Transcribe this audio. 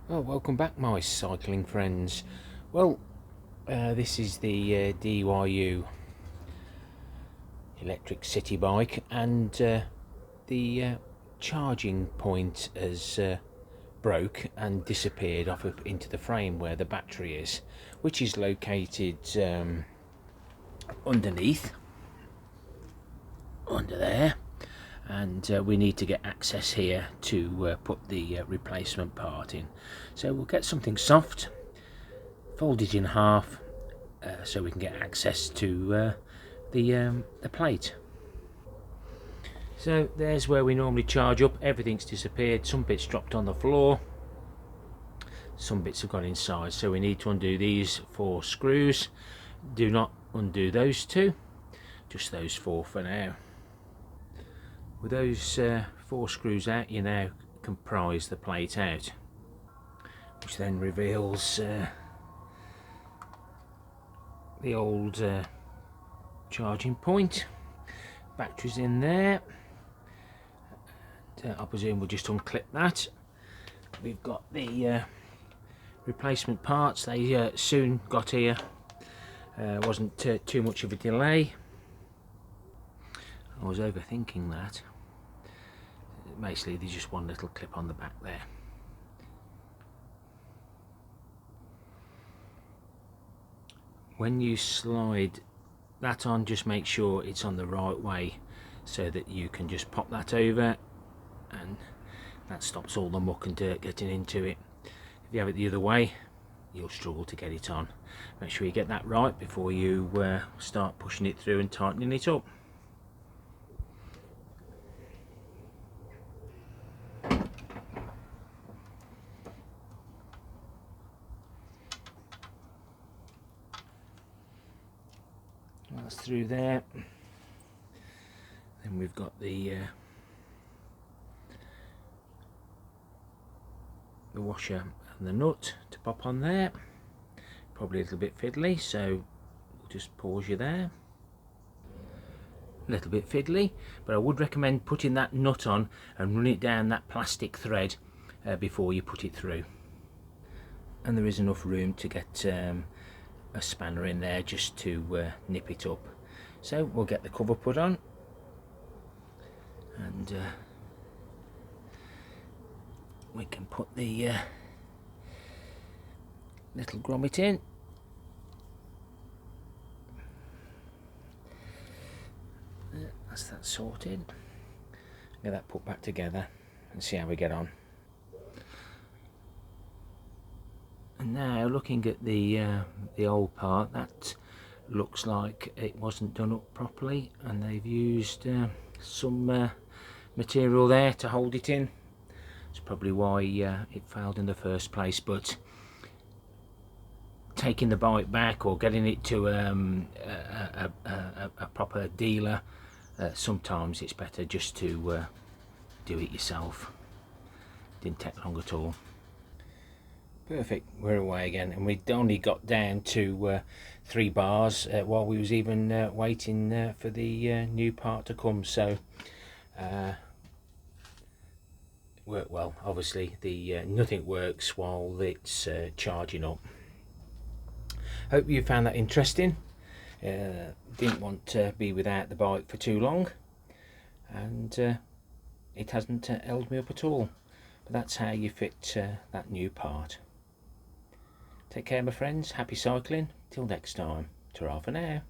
Oh, welcome back, my cycling friends. Well, this is the DYU electric city bike, and the charging point has broke and disappeared off up into the frame where the battery is, which is located underneath, under there. And we need to get access here to put the replacement part in. So we'll get something soft, fold it in half, so we can get access to the plate. So there's where we normally charge up. Everything's disappeared. Some bits dropped on the floor, some bits have gone inside, so we need to undo these 4 screws. Do not undo those 2, just those 4 for now. With those 4 screws out, you now can prise the plate out, which then reveals the old charging point. Battery's in there, and I presume we'll just unclip that. We've got the replacement parts. They soon got here. Wasn't too much of a delay. I was overthinking that. Basically, there's just one little clip on the back there. When you slide that on, just make sure it's on the right way so that you can just pop that over, and that stops all the muck and dirt getting into it. If you have it the other way, you'll struggle to get it on. Make sure you get that right before you start pushing it through and tightening it up. That's through there. Then we've got the washer and the nut to pop on there. Probably a little bit fiddly, so we'll just pause you there. A little bit fiddly, but I would recommend putting that nut on and run it down that plastic thread before you put it through. And there is enough room to get a spanner in there just to nip it up. So we'll get the cover put on, and we can put the little grommet in. That's that sorted. Get that put back together and see how we get on. And now, looking at the old part, that looks like it wasn't done up properly, and they've used some material there to hold it in. That's probably why it failed in the first place. But taking the bike back or getting it to a proper dealer, sometimes it's better just to do it yourself. Didn't take long at all. Perfect, we're away again, and we'd only got down to 3 bars while we was even waiting for the new part to come. So worked well. Obviously the nothing works while it's charging up. Hope you found that interesting. Didn't want to be without the bike for too long, and it hasn't held me up at all. But that's how you fit that new part. Take care, my friends. Happy cycling. Till next time. Ta-ra for now.